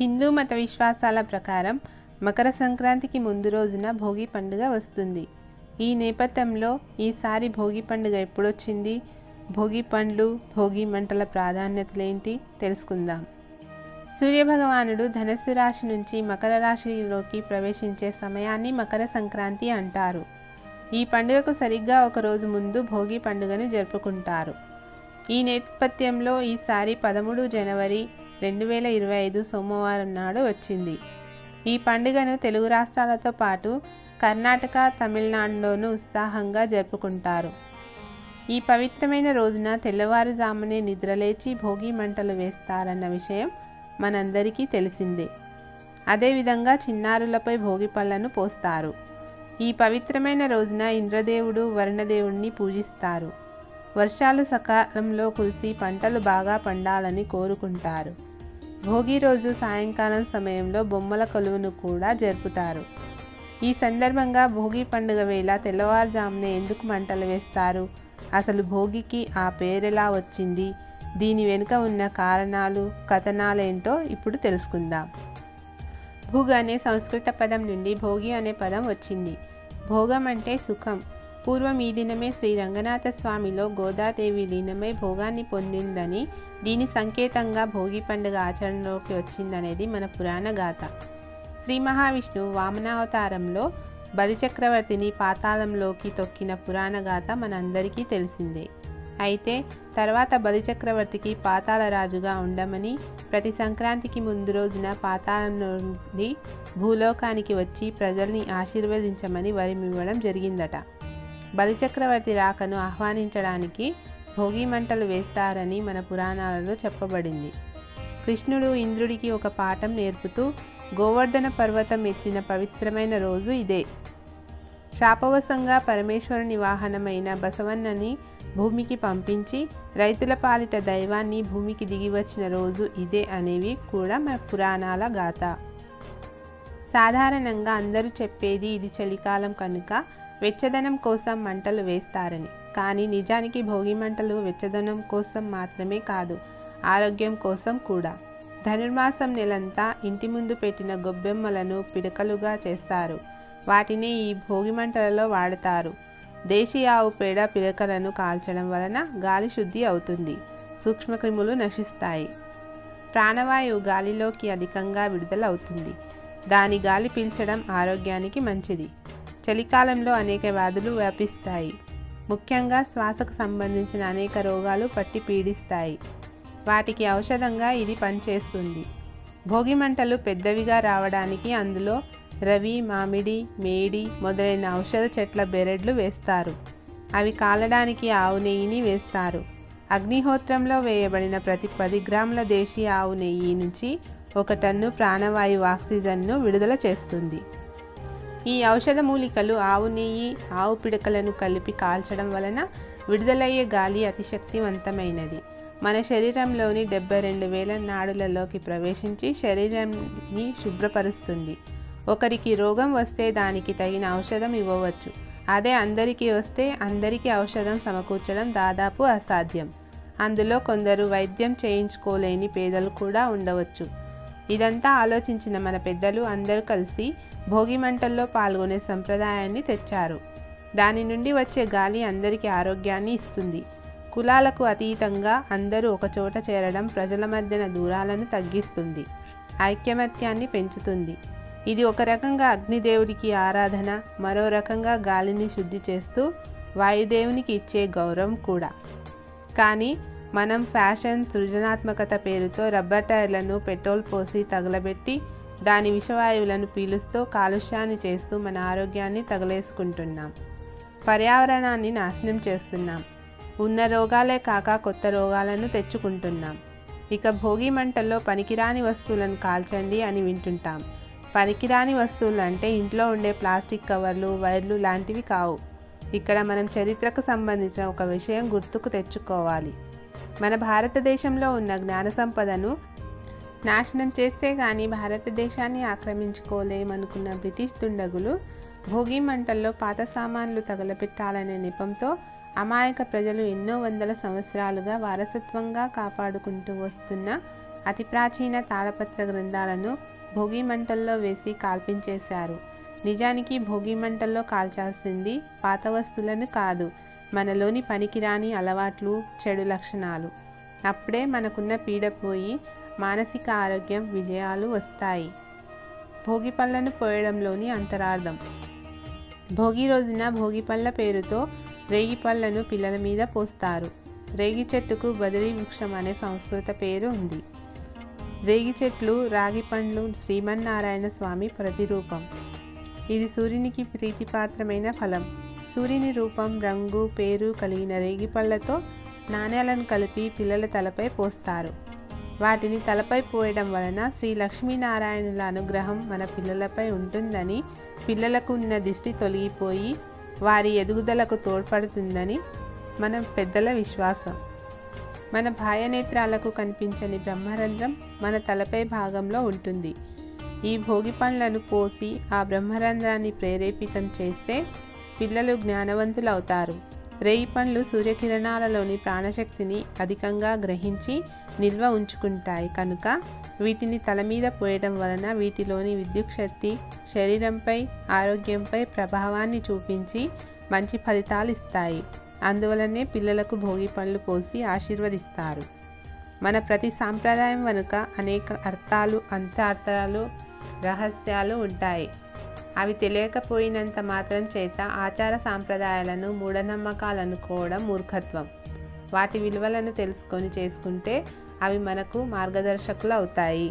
హిందూ మత విశ్వాసాల ప్రకారం మకర సంక్రాంతికి ముందు రోజున భోగి పండుగ వస్తుంది. ఈ నేపథ్యంలో ఈసారి భోగి పండుగ ఎప్పుడొచ్చింది, భోగి పండ్లు, భోగి మంటల ప్రాధాన్యతలేంటి తెలుసుకుందాం. సూర్యభగవానుడు ధనస్సు రాశి నుంచి మకర రాశిలోకి ప్రవేశించే సమయాన్ని మకర సంక్రాంతి అంటారు. ఈ పండుగకు సరిగ్గా ఒక రోజు ముందు భోగి పండుగను జరుపుకుంటారు. ఈ నేపథ్యంలో ఈసారి 13 జనవరి 2025 సోమవారం నాడు వచ్చింది. ఈ పండుగను తెలుగు రాష్ట్రాలతో పాటు కర్ణాటక, తమిళనాడులోనూ ఉత్సాహంగా జరుపుకుంటారు. ఈ పవిత్రమైన రోజున తెల్లవారుజామునే నిద్రలేచి భోగి మంటలు వేస్తారన్న విషయం మనందరికీ తెలిసిందే. అదేవిధంగా చిన్నారులపై భోగి పళ్ళను పోస్తారు. ఈ పవిత్రమైన రోజున ఇంద్రదేవుడు, వరుణదేవుడిని పూజిస్తారు. వర్షాలు సకాలంలో కురిసి పంటలు బాగా పండాలని కోరుకుంటారు. భోగి రోజు సాయంకాలం సమయంలో బొమ్మల కొలువును కూడా జరుపుతారు. ఈ సందర్భంగా భోగి పండుగ వేళ తెల్లవారుజామునే ఎందుకు మంటలు వేస్తారు, అసలు భోగికి ఆ పేరెలా వచ్చింది, దీని వెనుక ఉన్న కారణాలు, కథనాలేంటో ఇప్పుడు తెలుసుకుందాం. భుగ్ అనే సంస్కృత పదం నుండి భోగి అనే పదం వచ్చింది. భోగం అంటే సుఖం. పూర్వం ఈ దినమే శ్రీ రంగనాథ స్వామిలో గోదాదేవి లీనమై భోగాన్ని పొందిందని, దీని సంకేతంగా భోగి పండుగ ఆచరణలోకి వచ్చిందనేది మన పురాణ గాథ. శ్రీ మహావిష్ణువు వామనావతారంలో బలిచక్రవర్తిని పాతాళంలోకి తొక్కిన పురాణ గాథ మనందరికీ తెలిసిందే. అయితే తర్వాత బలిచక్రవర్తికి పాతాళ రాజుగా ఉండమని, ప్రతి సంక్రాంతికి ముందు రోజున పాతాళం నుండి భూలోకానికి వచ్చి ప్రజల్ని ఆశీర్వదించమని వరమివ్వడం జరిగిందట. బలిచక్రవర్తి రాకను ఆహ్వానించడానికి భోగి మంటలు వేస్తారని మన పురాణాలలో చెప్పబడింది. కృష్ణుడు ఇంద్రుడికి ఒక పాఠం నేర్పుతూ గోవర్ధన పర్వతం ఎత్తిన పవిత్రమైన రోజు ఇదే. శాపవశంగా పరమేశ్వరుని వాహనమైన బసవన్నని భూమికి పంపించి రైతుల పాలిట దైవాన్ని భూమికి దిగి వచ్చిన రోజు ఇదే అనేవి కూడా మన పురాణాల గాథ. సాధారణంగా అందరూ చెప్పేది ఇది చలికాలం కనుక వెచ్చదనం కోసం మంటలు వేస్తారని. కానీ నిజానికి భోగి మంటలు వెచ్చదనం కోసం మాత్రమే కాదు, ఆరోగ్యం కోసం కూడా. ధనుర్మాసం నెలంతా ఇంటి ముందు పెట్టిన గొబ్బెమ్మలను పిడకలుగా చేస్తారు. వాటిని ఈ భోగి మంటలలో వాడతారు. దేశీ ఆవు పేడ పిడకలను కాల్చడం వలన గాలి శుద్ధి అవుతుంది, సూక్ష్మక్రిములు నశిస్తాయి, ప్రాణవాయువు గాలిలోకి అధికంగా విడుదల అవుతుంది. దాని గాలి పీల్చడం ఆరోగ్యానికి మంచిది. చలికాలంలో అనేక వ్యాధులు వ్యాపిస్తాయి. ముఖ్యంగా శ్వాసకు సంబంధించిన అనేక రోగాలు పట్టి పీడిస్తాయి. వాటికి ఔషధంగా ఇది పనిచేస్తుంది. భోగి మంటలు పెద్దవిగా రావడానికి అందులో రవి, మామిడి, మేడి మొదలైన ఔషధ చెట్ల బెరడ్లు వేస్తారు. అవి కాలడానికి ఆవు నెయ్యిని వేస్తారు. అగ్నిహోత్రంలో వేయబడిన ప్రతి 10 గ్రాముల దేశీ ఆవు నెయ్యి నుంచి 1 టన్ను ప్రాణవాయువు ఆక్సిజన్ను విడుదల చేస్తుంది. ఈ ఔషధ మూలికలు ఆవు నెయ్యి, ఆవు పిడకలను కలిపి కాల్చడం వలన విడుదలయ్యే గాలి అతి శక్తివంతమైనది. మన శరీరంలోని 72,000 నాడులలోకి ప్రవేశించి శరీరాన్ని శుభ్రపరుస్తుంది. ఒకరికి రోగం వస్తే దానికి తగిన ఔషధం ఇవ్వవచ్చు. అదే అందరికీ వస్తే అందరికీ ఔషధం సమకూర్చడం దాదాపు అసాధ్యం. అందులో కొందరు వైద్యం చేయించుకోలేని పేదలు కూడా ఉండవచ్చు. ఇదంతా ఆలోచించిన మన పెద్దలు అందరూ కలిసి భోగి మంటల్లో పాల్గొనే సంప్రదాయాన్ని తెచ్చారు. దాని నుండి వచ్చే గాలి అందరికీ ఆరోగ్యాన్ని ఇస్తుంది. కులాలకు అతీతంగా అందరూ ఒకచోట చేరడం ప్రజల మధ్యన దూరాలను తగ్గిస్తుంది, ఐక్యమత్యాన్ని పెంచుతుంది. ఇది ఒక రకంగా అగ్నిదేవుడికి ఆరాధన, మరో రకంగా గాలిని శుద్ధి చేస్తూ వాయుదేవునికి ఇచ్చే గౌరవం కూడా. కానీ మనం ఫ్యాషన్, సృజనాత్మకత పేరుతో రబ్బర్ టైర్లను పెట్రోల్ పోసి తగలబెట్టి దాని విషవాయువులను పీలుస్తూ కాలుష్యాన్ని చేస్తూ మన ఆరోగ్యాన్ని తగలేసుకుంటున్నాం. పర్యావరణాన్ని నాశనం చేస్తున్నాం. ఉన్న రోగాలే కాక కొత్త రోగాలను తెచ్చుకుంటున్నాం. ఇక భోగి మంటల్లో పనికిరాని వస్తువులను కాల్చండి అని వింటుంటాం. పనికిరాని వస్తువులు అంటే ఇంట్లో ఉండే ప్లాస్టిక్ కవర్లు, వైర్లు లాంటివి కావు. ఇక్కడ మనం చరిత్రకు సంబంధించిన ఒక విషయం గుర్తుకు తెచ్చుకోవాలి. మన భారతదేశంలో ఉన్న జ్ఞాన సంపదను నాశనం చేస్తే కానీ భారతదేశాన్ని ఆక్రమించుకోలేమనుకున్న బ్రిటిష్ దుండగులు భోగి మంటల్లో పాత సామాన్లు తగలబెట్టాలనే నెపంతో అమాయక ప్రజలు ఎన్నో వందల సంవత్సరాలుగా వారసత్వంగా కాపాడుకుంటూ వస్తున్న అతి ప్రాచీన తాళపత్ర గ్రంథాలను భోగి మంటల్లో వేసి కాల్పించేశారు. నిజానికి భోగి మంటల్లో కాల్చాల్సింది పాత వస్తువులను కాదు, మనలోని పనికిరాని అలవాట్లు, చెడు లక్షణాలు. అప్పుడే మనకున్న పీడ పోయి మానసిక ఆరోగ్యం, విజయాలు వస్తాయి. భోగి పళ్ళను పోయడంలోని అంతరార్థం. భోగి రోజున భోగి పళ్ళ పేరుతో రేగి పళ్ళను పిల్లల మీద పోస్తారు. రేగి చెట్టుకు బదిరి వృక్షం అనే సంస్కృత పేరు ఉంది. రేగి చెట్లు, రాగి పండ్లు శ్రీమన్నారాయణ స్వామి ప్రతిరూపం. ఇది సూర్యునికి ప్రీతిపాత్రమైన ఫలం. సూర్యుని రూపం, రంగు, పేరు కలిగిన రేగి పళ్ళతో నాణేలను కలిపి పిల్లల తలపై పోస్తారు. వాటిని తలపై పోయడం వలన శ్రీ లక్ష్మీనారాయణుల అనుగ్రహం మన పిల్లలపై ఉంటుందని, పిల్లలకు ఉన్న దిష్టి తొలగిపోయి వారి ఎదుగుదలకు తోడ్పడుతుందని మన పెద్దల విశ్వాసం. మన బాహ్యనేత్రాలకు కనిపించని బ్రహ్మరంధ్రం మన తలపై భాగంలో ఉంటుంది. ఈ భోగి పండ్లను పోసి ఆ బ్రహ్మరంధ్రాన్ని ప్రేరేపితం చేస్తే పిల్లలు జ్ఞానవంతులవుతారు. రేగి పండ్లు సూర్యకిరణాలలోని ప్రాణశక్తిని అధికంగా గ్రహించి నిల్వ ఉంచుకుంటాయి కనుక వీటిని తల మీద పోయడం వలన వీటిలోని విద్యుత్ శక్తి శరీరంపై, ఆరోగ్యంపై ప్రభావాన్ని చూపించి మంచి ఫలితాలు ఇస్తాయి. అందువలనే పిల్లలకు భోగి పండ్లు పోసి ఆశీర్వదిస్తారు. మన ప్రతి సాంప్రదాయం వెనుక అనేక అర్థాలు, అంతరార్థాలు, రహస్యాలు ఉంటాయి. అవి తెలియకపోయినంత మాత్రం చేత ఆచార సాంప్రదాయాలను మూఢనమ్మకాలు అనుకోవడం మూర్ఖత్వం. వాటి విలువలను తెలుసుకొని చేసుకుంటే అవి మనకు మార్గదర్శకులు అవుతాయి.